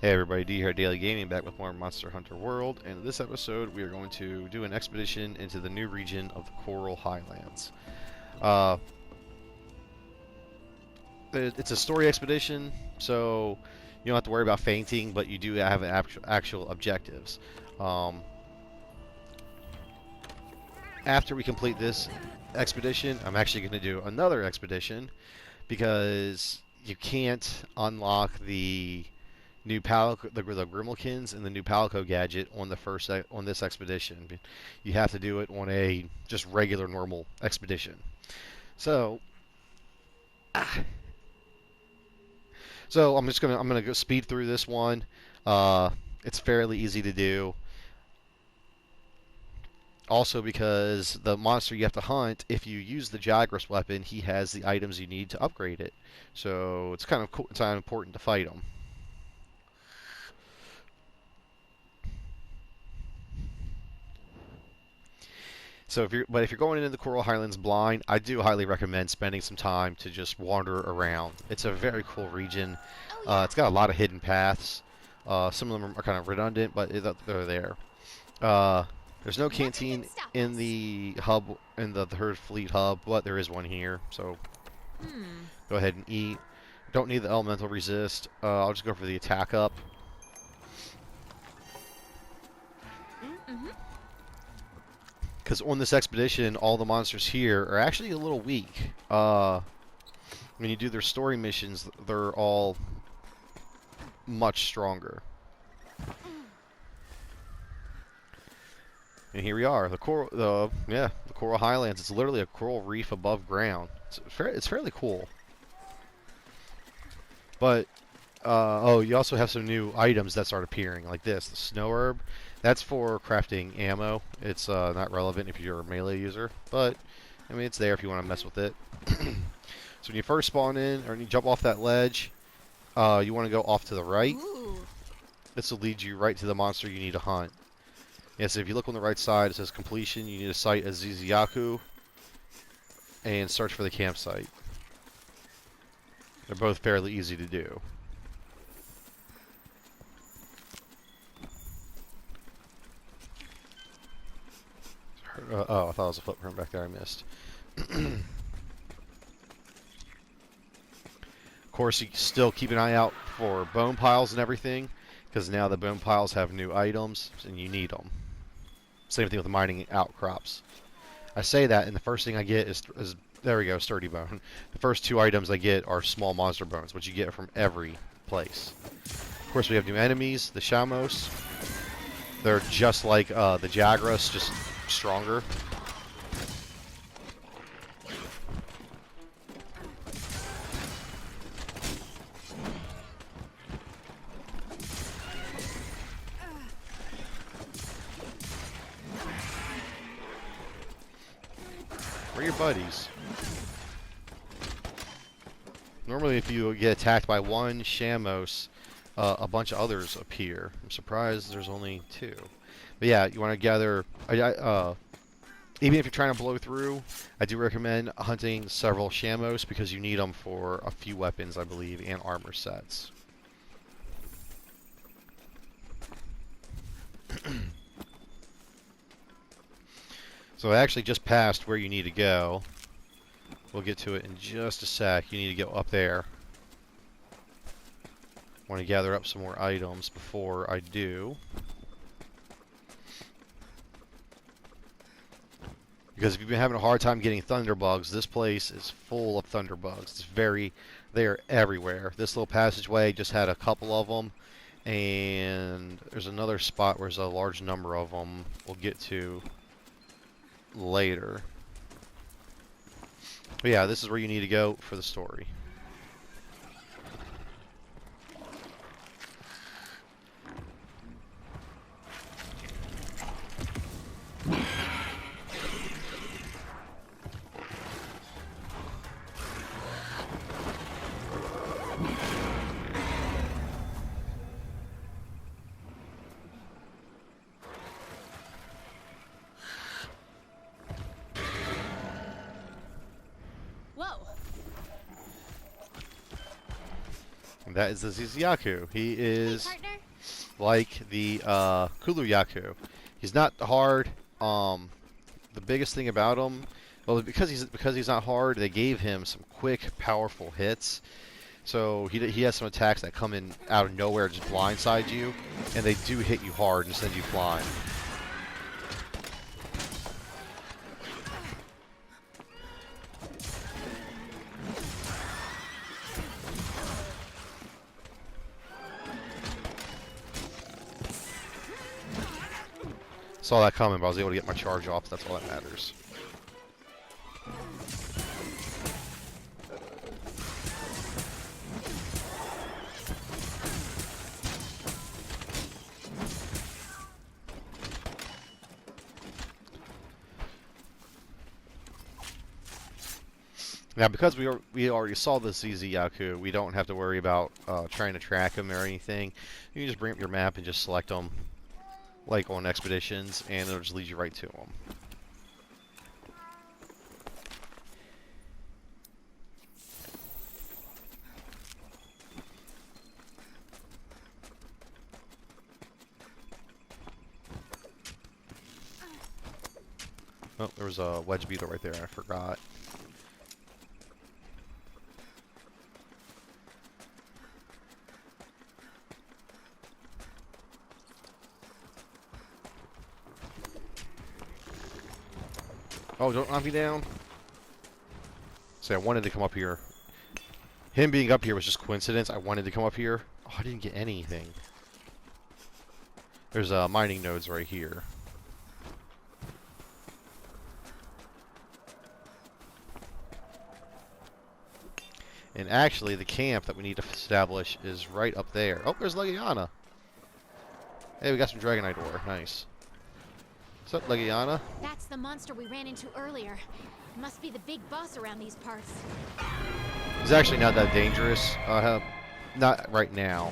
Hey everybody, D here at Daily Gaming, back with more Monster Hunter World, and in this episode we are going to do an expedition into the new region of the Coral Highlands. Uh, it's a story expedition, so you don't have to worry about fainting, but you do have actual objectives. Um, After we complete this expedition, I'm actually going to do another expedition, because you can't unlock the new the Grimalkins and the new Palico gadget on on this expedition. You have to do it on a just regular normal expedition. So, I'm gonna go speed through this one. It's fairly easy to do. Also, because the monster you have to hunt, if you use the Jagras weapon, he has the items you need to upgrade it. So it's kind of cool. It's kind of important to fight him. So if you're going into the Coral Highlands blind, I do highly recommend spending some time to just wander around. It's a very cool region. Oh yeah. It's got a lot of hidden paths. Some of them are kind of redundant, but they're there. Uh, there's no Nothing can canteen stop in us. the hub, in the Herd Fleet hub, but there is one here. So Hmm. go ahead and eat. Don't need the elemental resist. I'll just go for the attack up. Mm-hmm. Because on this expedition, all the monsters here are actually a little weak. When you do their story missions, they're all much stronger. And here we are, the Coral Highlands. It's literally a coral reef above ground. It's fairly cool. But oh, you also have some new items that start appearing, like this, the snow herb. That's for crafting ammo. It's not relevant if you're a melee user, but I mean it's there if you want to mess with it. So when you first spawn in, or when you jump off that ledge, you want to go off to the right. Ooh. This will lead you right to the monster you need to hunt. Yes, if you look on the right side, it says completion. You need to site a Tzitzi-Ya-Ku and search for the campsite. They're both fairly easy to do. Oh, I thought it was a footprint back there. I missed. Of course, you still keep an eye out for bone piles and everything, because now the bone piles have new items, and you need them. Same thing with the mining outcrops. I say that, and the first thing I get is there we go, sturdy bone. The first two items I get are small monster bones, which you get from every place. Of course, we have new enemies, the Shamos. They're just like the Jagras, just stronger. Where are your buddies? Normally, if you get attacked by one Shamos, a bunch of others appear. I'm surprised there's only two. But yeah, you want to gather. Even if you're trying to blow through, I do recommend hunting several Shamos because you need them for a few weapons, I believe, and armor sets. So I actually just passed where you need to go. We'll get to it in just a sec. You need to go up there. Want to gather up some more items before I do. Because if you've been having a hard time getting thunderbugs, this place is full of thunderbugs. They are everywhere. This little passageway just had a couple of them, and there's another spot where there's a large number of them. We'll get to later. But yeah, this is where you need to go for the story. Whoa. And that is the Tzitzi-Ya-Ku. He Hey, is partner. like the Tzitzi-Ya-Ku. He's not hard. The biggest thing about him, well, because he's not hard, they gave him some quick, powerful hits. So he has some attacks that come in out of nowhere, just blindside you, and they do hit you hard and send you flying. Saw that coming, but I was able to get my charge off. That's all that matters. Now, because we already saw the Tzitzi-Ya-Ku, we don't have to worry about trying to track him or anything. You can just bring up your map and just select them, like on expeditions, and it'll just lead you right to them. Oh, there was a wedge beetle right there. I forgot. Oh, don't knock me down. See, I wanted to come up here. Him being up here was just coincidence. I wanted to come up here. Oh, I didn't get anything. There's mining nodes right here. And actually, the camp that we need to establish is right up there. Oh, there's Legiana. Hey, we got some Dragonite ore. Nice. What's up, Legiana? That's the monster we ran into earlier. Must be the big boss around these parts. He's actually not that dangerous. Not right now.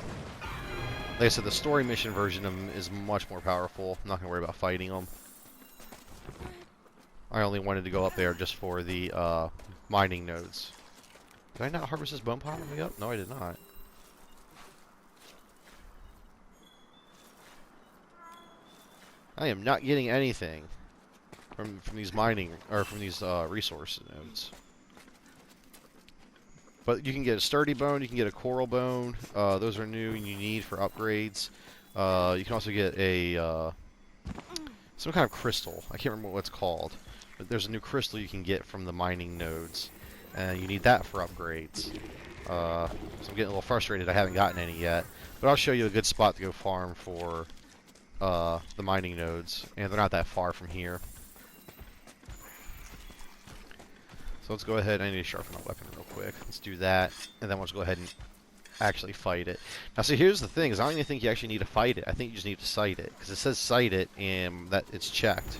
Like I said, the story mission version of him is much more powerful. I'm not going to worry about fighting him. I only wanted to go up there just for the mining nodes. Did I not harvest this bone pile on the way up? No, I did not. I am not getting anything from these mining or from these resource nodes. But you can get a sturdy bone, you can get a coral bone. Those are new and you need for upgrades. You can also get a some kind of crystal. I can't remember what it's called, but there's a new crystal you can get from the mining nodes, and you need that for upgrades. So I'm getting a little frustrated I haven't gotten any yet, but I'll show you a good spot to go farm for the mining nodes, and they're not that far from here. So let's go ahead. I need to sharpen my weapon real quick. Let's do that, and then let's go ahead and actually fight it. Now, see, here's the thing: is I don't even think you actually need to fight it. I think you just need to sight it, because it says sight it, and that it's checked.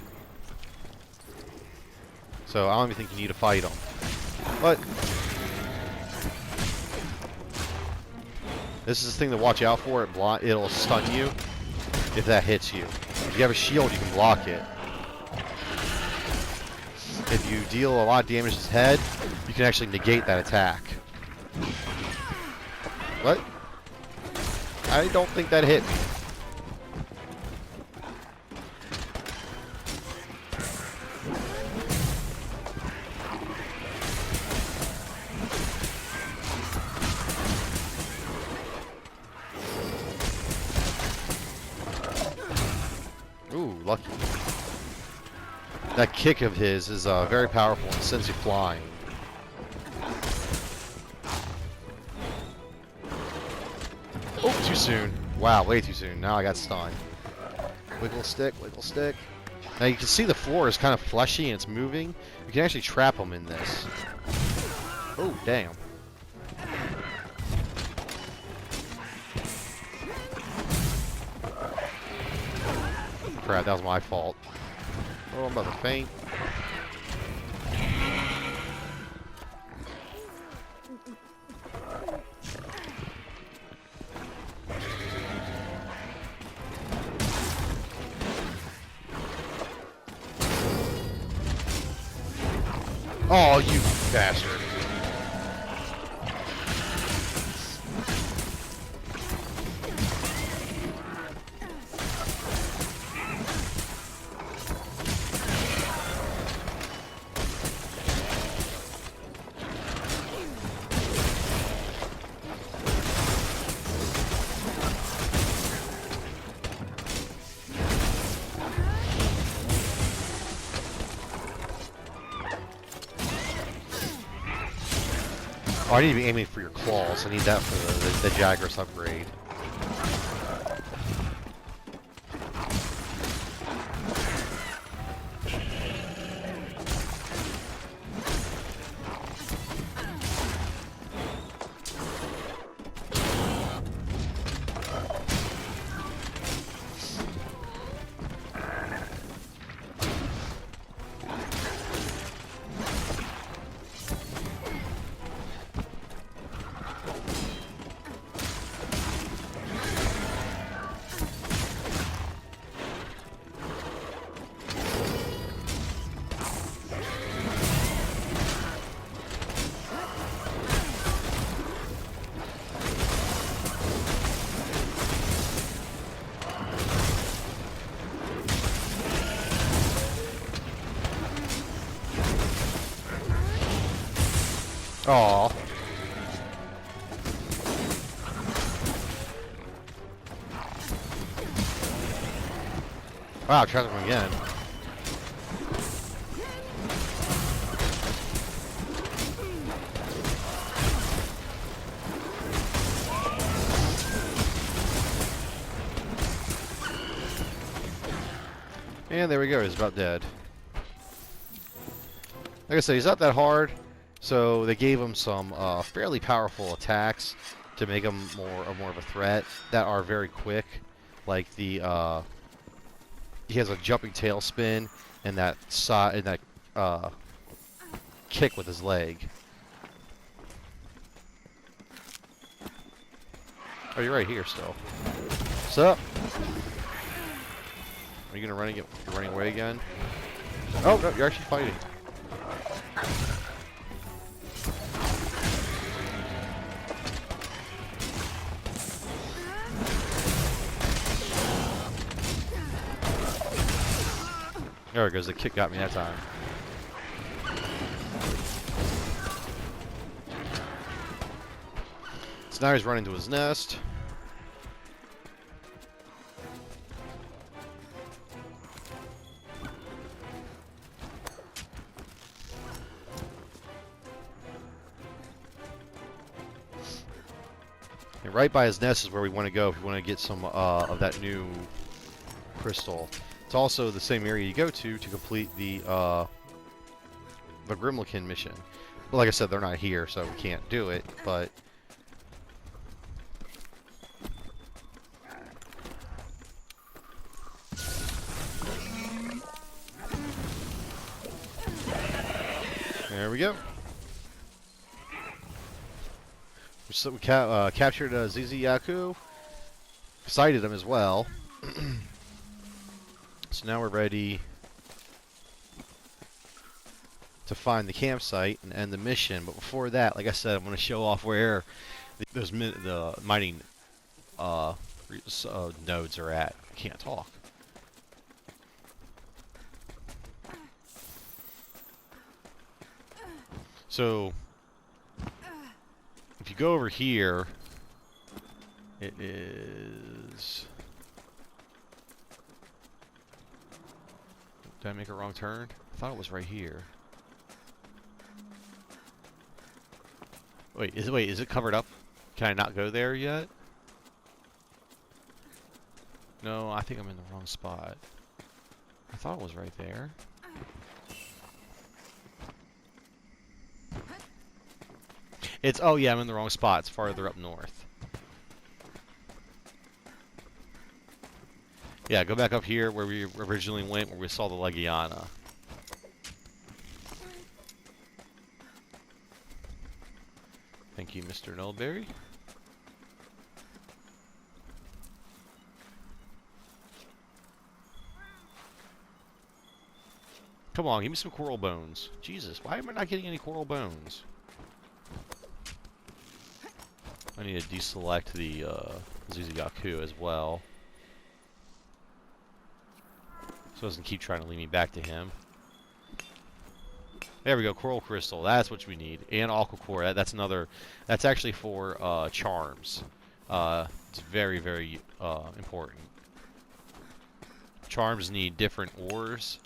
So I don't even think you need to fight them. But this is the thing to watch out for. It'll stun you if that hits you. If you have a shield, you can block it. If you deal a lot of damage to his head, you can actually negate that attack. What? I don't think that hit me. Ooh, lucky. That kick of his is very powerful and sends you flying. Oh, too soon. Wow, way too soon. Now I got stunned. Wiggle stick, wiggle stick. Now you can see the floor is kind of fleshy and it's moving. You can actually trap them in this. Oh, damn. Crap, that was my fault. Oh, I'm about to faint. Oh, you bastard. Oh, I need to be aiming for your claws. I need that for the Jagras upgrade. Aw. Wow, trapped him again. And there we go, he's about dead. Like I said, he's not that hard, so they gave him some fairly powerful attacks to make him more of a threat that are very quick. Like the he has a jumping tail spin and that kick with his leg. Oh, you're right here still. What's up? Are you gonna run and you're running away again? Oh no, you're actually fighting. There it goes, the kick got me that time. So now he's running to his nest. And right by his nest is where we want to go if we want to get some of that new crystal. It's also the same area you go to complete the Grimlikin mission. But like I said, they're not here, so we can't do it, but... There we go. So we captured Tzitzi-Ya-Ku. Sighted him as well. So now we're ready to find the campsite and end the mission. But before that, like I said, I'm going to show off where the mining nodes are at. Can't talk. So if you go over here, it is... Did I make a wrong turn? I thought it was right here. Wait, is it covered up? Can I not go there yet? No, I think I'm in the wrong spot. I thought it was right there. Oh yeah, I'm in the wrong spot. It's farther up north. Yeah, go back up here where we originally went, where we saw the Legiana. Thank you, Mr. Nullberry. Come on, give me some coral bones. Jesus, why am I not getting any coral bones? I need to deselect the Tzitzi-Ya-Ku as well. So it doesn't keep trying to lead me back to him. There we go, coral crystal. That's what we need. And aquacore. That's another. That's actually for charms. It's very, very important. Charms need different ores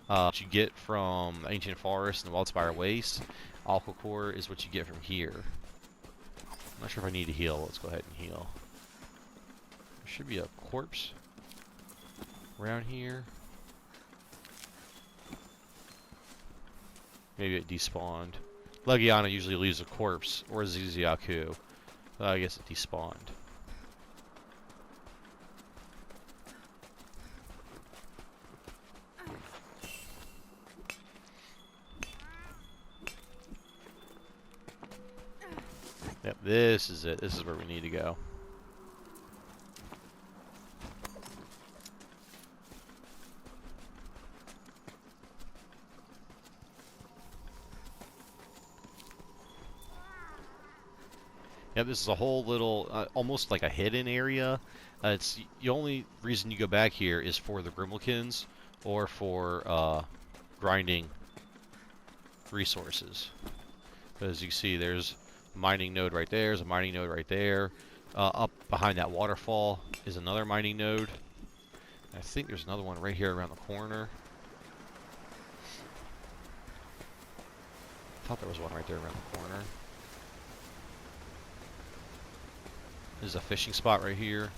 that you get from Ancient Forest and the Wildspire Waste. Aquacore is what you get from here. not sure if I need to heal. Let's go ahead and heal. There should be a corpse around here. Maybe it despawned. Legiana usually leaves a corpse, or a Tzitzi-Ya-Ku. I guess it despawned. Yep, this is it. This is where we need to go. Yep, this is a whole little, almost like a hidden area. It's the only reason you go back here is for the Grimmelkins or for grinding resources. As you can see, there's a mining node right there. There's a mining node right there. Up behind that waterfall is another mining node. I think there's another one right here around the corner. I thought there was one right there around the corner. There's a fishing spot right here.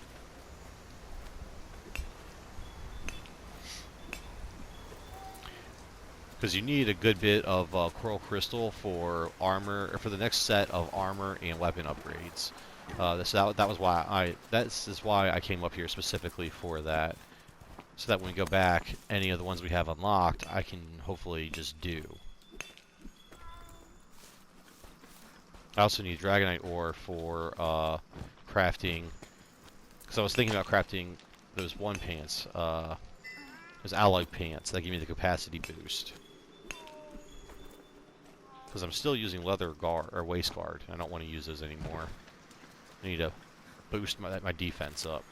Because you need a good bit of coral crystal for armor, or for the next set of armor and weapon upgrades. That was why I came up here specifically for that, so that when we go back, any of the ones we have unlocked, I can hopefully just do. I also need Dragonite ore for crafting, because I was thinking about crafting those one pants, those alloy pants that give me the capacity boost. Because I'm still using leather guard or waist guard. I don't want to use those anymore. I need to boost my defense up.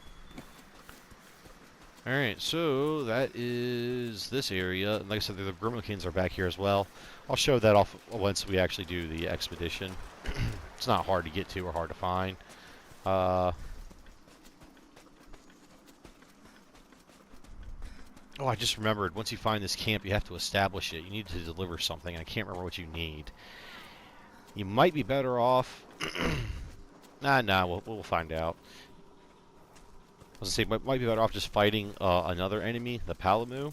All right, so that is this area. And like I said, the Grimmelkins are back here as well. I'll show that off once we actually do the expedition. It's not hard to get to or hard to find. Oh, I just remembered, once you find this camp, you have to establish it. You need to deliver something. I can't remember what you need. You might be better off... we'll find out. I was going to say, might be better off just fighting another enemy, the Palamu.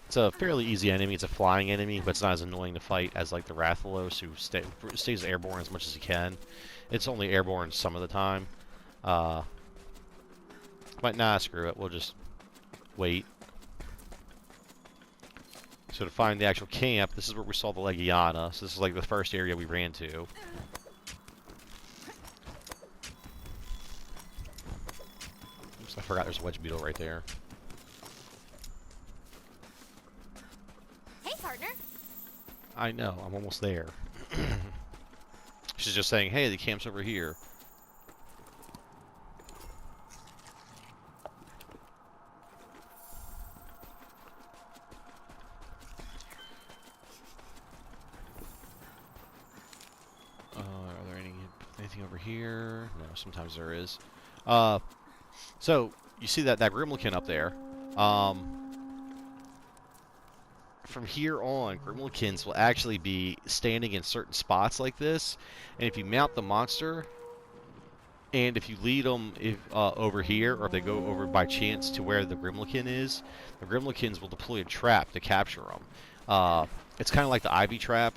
It's a fairly easy enemy. It's a flying enemy, but it's not as annoying to fight as like the Rathalos, who stays airborne as much as he can. It's only airborne some of the time. But nah, screw it. We'll just wait. So to find the actual camp, this is where we saw the Legiana. So this is like the first area we ran to. Oops, I forgot there's a wedge beetle right there. Hey, partner. I know, I'm almost there. She's just saying, hey, the camp's over here. Are there anything over here? No, sometimes there is. So, you see that Grimmelkin up there. From here on, Grimmelkins will actually be standing in certain spots like this, and if you mount the monster, and if you lead them over here, or if they go over by chance to where the Grimmelkin is, the Grimmelkins will deploy a trap to capture them. It's kind of like the ivy trap,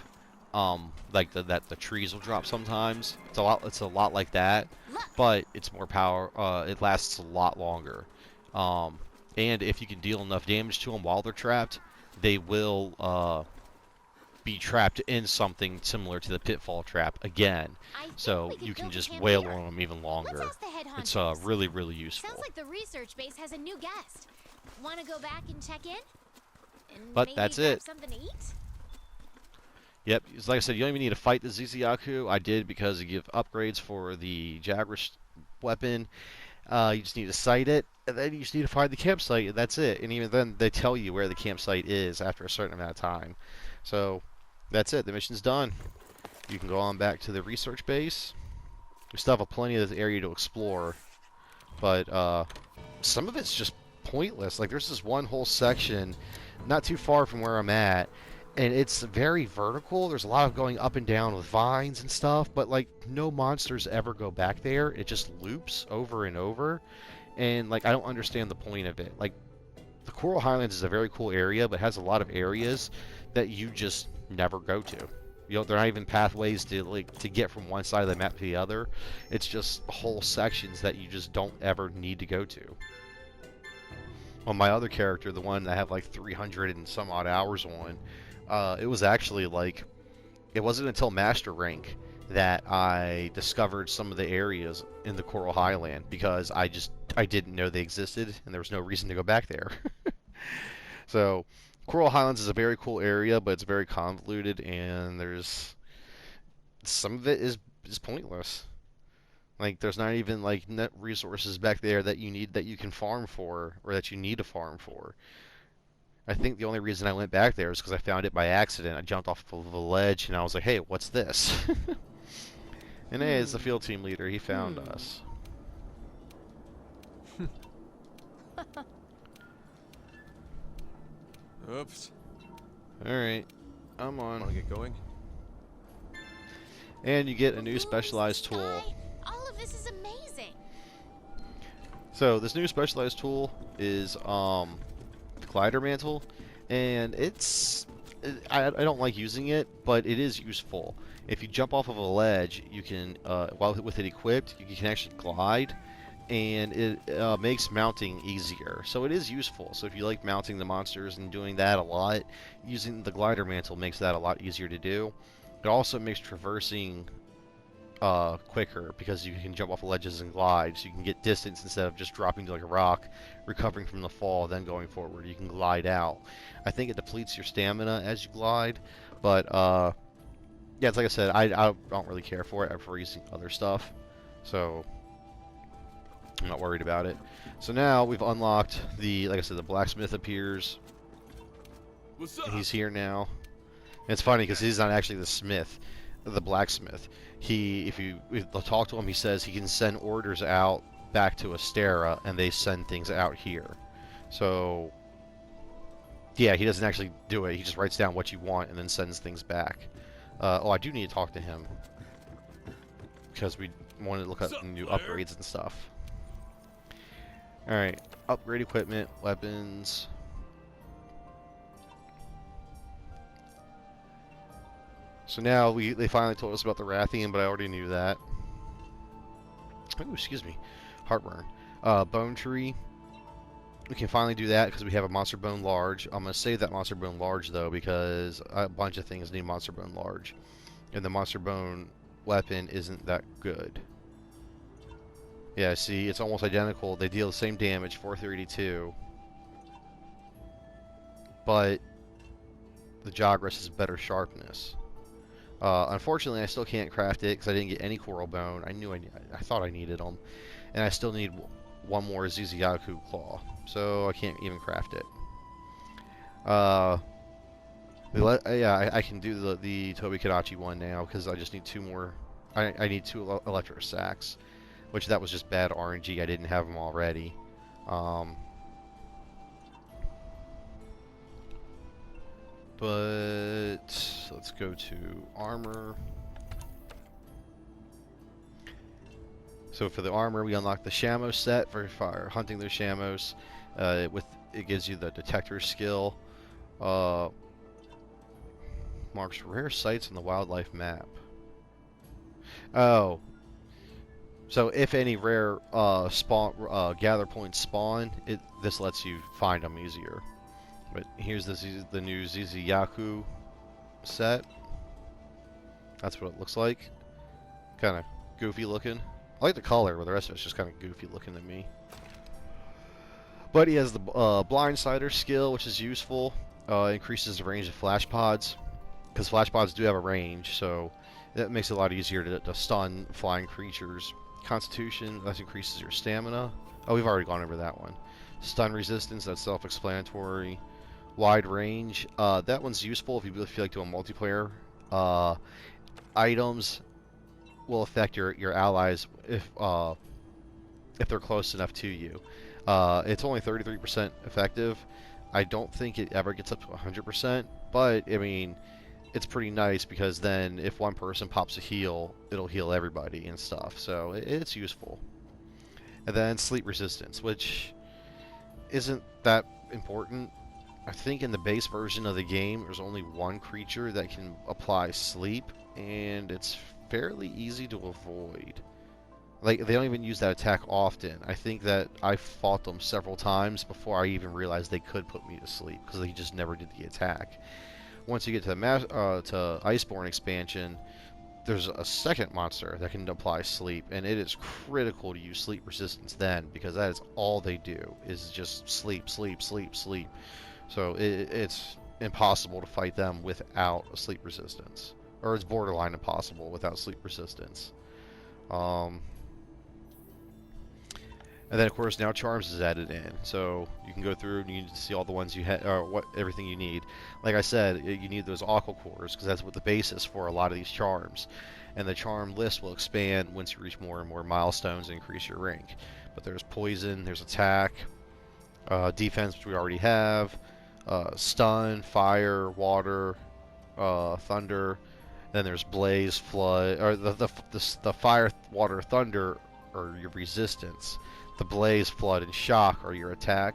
like that the trees will drop sometimes. It's a lot like that, but it's more power. It lasts a lot longer, and if you can deal enough damage to them while they're trapped, they will be trapped in something similar to the pitfall trap again. So you can just wail on them even longer. It's really, really useful. Sounds like the research base has a new guest. Want to go back and check in? And but maybe that's grab it. Something to eat? Yep, like I said, you don't even need to fight the Tzitzi-Ya-Ku. I did because you give upgrades for the Jagras weapon. You just need to sight it, and then you just need to find the campsite, and that's it. And even then, they tell you where the campsite is after a certain amount of time. So, that's it. The mission's done. You can go on back to the research base. We still have plenty of this area to explore, but some of it's just pointless. Like, there's this one whole section not too far from where I'm at, and it's very vertical. There's a lot of going up and down with vines and stuff, but like no monsters ever go back there. It just loops over and over, and like I don't understand the point of it. Like the Coral Highlands is a very cool area, but has a lot of areas that you just never go to. You know, they're not even pathways to get from one side of the map to the other. It's just whole sections that you just don't ever need to go to. On my other character, the one that I have like 300 and some odd hours on, it was actually like, it wasn't until Master Rank that I discovered some of the areas in the Coral Highland, because I didn't know they existed and there was no reason to go back there. So Coral Highlands is a very cool area, but it's very convoluted, and there's some of it is pointless. Like there's not even like net resources back there that you need, that you can farm for, or that you need to farm for. I think the only reason I went back there is because I found it by accident. I jumped off of a ledge and I was like, "Hey, what's this?" And hey, it's the field team leader. He found us. Oops. All right, I'm on. Want to get going? And you get a new Blue specialized tool. sky. All of this is amazing. So this new specialized tool is the Glider Mantel, and I don't like using it, but it is useful. If you jump off of a ledge, you can while with it equipped, you can actually glide, and it makes mounting easier. So it is useful. So if you like mounting the monsters and doing that a lot, using the Glider Mantel makes that a lot easier to do. It also makes traversing quicker, because you can jump off ledges and glide, so you can get distance instead of just dropping to like a rock, recovering from the fall, then going forward. You can glide out. I think it depletes your stamina as you glide, but yeah, it's like I said, I don't really care for it. I prefer using other stuff, so I'm not worried about it. So now we've unlocked the, like I said, the blacksmith appears. What's And he's here now. And it's funny because he's not actually the smith, the blacksmith. If you talk to him, he says he can send orders out back to Astera, and they send things out here. So yeah, he doesn't actually do it. He just writes down what you want and then sends things back. Oh, I do need to talk to him, because we wanted to look at new upgrades and stuff. Alright, upgrade equipment, weapons. So now they finally told us about the Rathian, but I already knew that. Oh, excuse me. Heartburn. Bone Tree. We can finally do that because we have a Monster Bone Large. I'm going to save that Monster Bone Large, though, because a bunch of things need Monster Bone Large. And the Monster Bone weapon isn't that good. Yeah, see, it's almost identical. They deal the same damage, 432. But the Jagras has better sharpness. Unfortunately, I still can't craft it because I didn't get any coral bone. I thought I needed them, and I still need one more Tzitzi-Ya-Ku claw, so I can't even craft it. Yeah, I can do the Tobi Kadachi one now because I just need two more. I need two electro sacks, which that was just bad RNG. I didn't have them already. But let's go to armor. So for the armor, we unlock the Shamo set for hunting those Shamos. It gives you the detector skill. Marks rare sites on the wildlife map. Oh, so if any rare gather points spawn, this lets you find them easier. But here's the new Tzitzi-Ya-Ku set. That's what it looks like. Kind of goofy looking. I like the color, but the rest of it's just kind of goofy looking to me. But he has the Blindsider skill, which is useful. Increases the range of flash pods, because flash pods do have a range, so that makes it a lot easier to stun flying creatures. Constitution, that increases your stamina. Oh, we've already gone over that one. Stun resistance, that's self-explanatory. Wide range, that one's useful if you feel like doing multiplayer. Items will affect your allies if they're close enough to you. It's only 33% effective. I don't think it ever gets up to 100%, but I mean, it's pretty nice because then if one person pops a heal, it'll heal everybody and stuff. So it's useful. And then sleep resistance, which isn't that important. I think in the base version of the game, there's only one creature that can apply sleep, and it's fairly easy to avoid. Like, they don't even use that attack often. I think that I fought them several times before I even realized they could put me to sleep, because they just never did the attack. Once you get to the to Iceborne expansion, there's a second monster that can apply sleep, and it is critical to use sleep resistance then, because that is all they do, is just sleep, sleep, sleep, sleep. So it's impossible to fight them without a sleep resistance. Or it's borderline impossible without sleep resistance. And then, of course, now Charms is added in. So you can go through and you can see all the ones you had, or everything you need. Like I said, you need those Aqua Cores, because that's what the basis for a lot of these Charms. And the Charm list will expand once you reach more and more milestones and increase your rank. But there's Poison, there's Attack, Defense, which we already have, Stun, Fire, Water, Thunder. Then there's Blaze, Flood, or the Fire, Water, Thunder are your resistance. The Blaze, Flood, and Shock are your attack.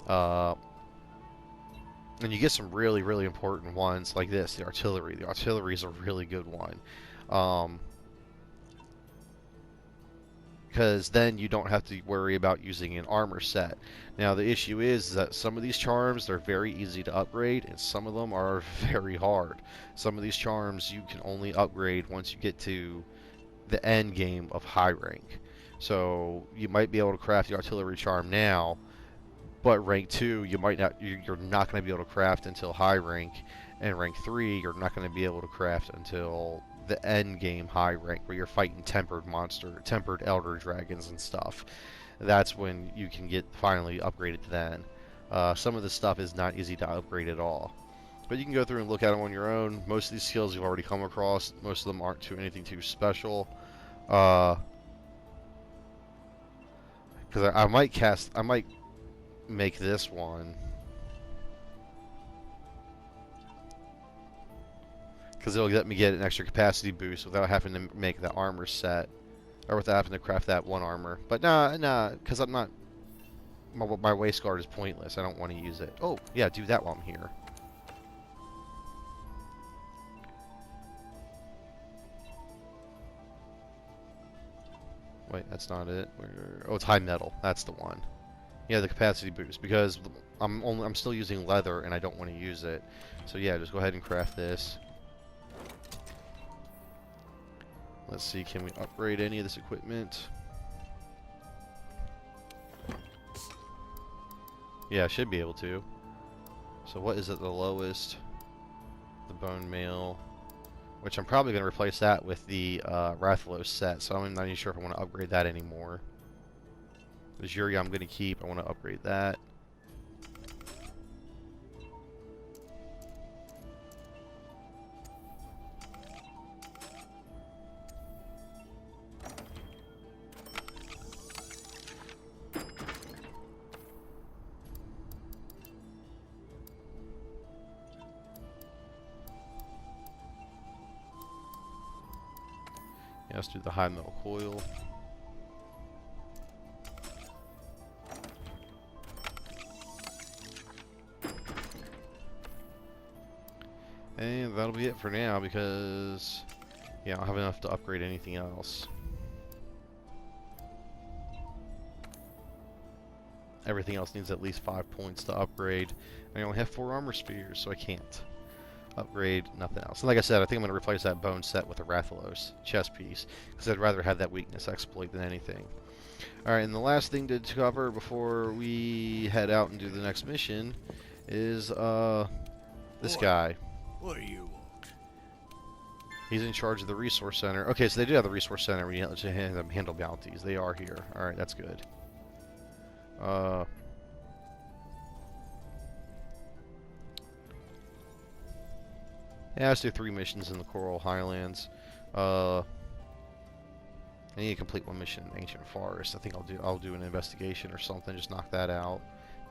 And you get some really, really important ones like this, the Artillery. The Artillery is a really good one. Because then you don't have to worry about using an armor set. Now the issue is that some of these charms, they're very easy to upgrade, and some of them are very hard. Some of these charms you can only upgrade once you get to the end game of high rank. So you might be able to craft the Artillery charm now, but rank 2 you're not going to be able to craft until high rank, and rank 3 you're not going to be able to craft until the end game high rank, where you're fighting tempered elder dragons and stuff. That's when you can get finally upgraded to then. Some of this stuff is not easy to upgrade at all, but you can go through and look at them on your own. Most of these skills you've already come across. Most of them aren't anything too special. Because I might make this one, because it'll let me get an extra capacity boost without having to make the armor set, or without having to craft that one armor. But nah, because I'm not. My waist guard is pointless. I don't want to use it. Oh yeah, do that while I'm here. Wait, that's not it. Oh, it's high metal. That's the one. Yeah, the capacity boost, because I'm still using leather and I don't want to use it. So yeah, just go ahead and craft this. Let's see, can we upgrade any of this equipment? Yeah, I should be able to. So what is at the lowest? The bone mail. Which I'm probably going to replace that with the Rathalos set, so I'm not even sure if I want to upgrade that anymore. The Jury I'm going to keep. I want to upgrade that. Yeah, let's do the high metal coil. And that'll be it for now, because yeah, I don't have enough to upgrade anything else. Everything else needs at least 5 points to upgrade. I only have 4 armor spheres, so I can't upgrade nothing else. And like I said, I think I'm going to replace that bone set with a Rathalos chest piece, because I'd rather have that weakness exploit than anything. Alright, and the last thing to cover before we head out and do the next mission is this guy. What do you want? He's in charge of the resource center. Okay, so they do have the resource center where you have to handle bounties. They are here. Alright, that's good. Yeah, let's do 3 missions in the Coral Highlands. I need to complete 1 mission in Ancient Forest. I think I'll do an investigation or something. Just knock that out.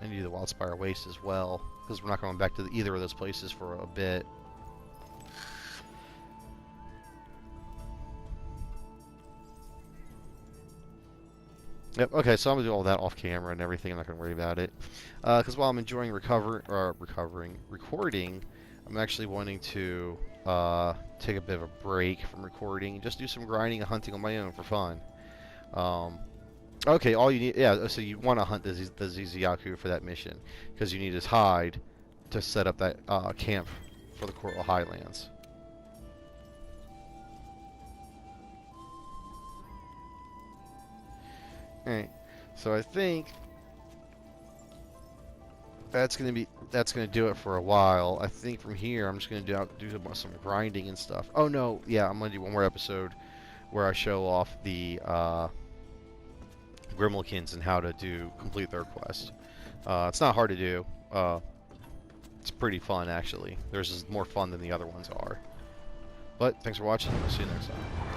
And do the Wildspire Waste as well, because we're not going back to either of those places for a bit. Yep. Okay, so I'm gonna do all that off camera and everything. I'm not gonna worry about it, because while I'm enjoying recording, I'm actually wanting to take a bit of a break from recording, just do some grinding and hunting on my own for fun. Okay, all you need, yeah. So you want to hunt the Tzitzi-Ya-Ku for that mission, because you need his hide to set up that camp for the Coral Highlands. Alright, so I think that's gonna do it for a while. I think from here I'm just gonna do some grinding and stuff. Oh no, yeah, I'm gonna do one more episode where I show off the Grimmelkins and how to complete their quest. It's not hard to do. It's pretty fun actually. There's more fun than the other ones are. But thanks for watching. I'll see you next time.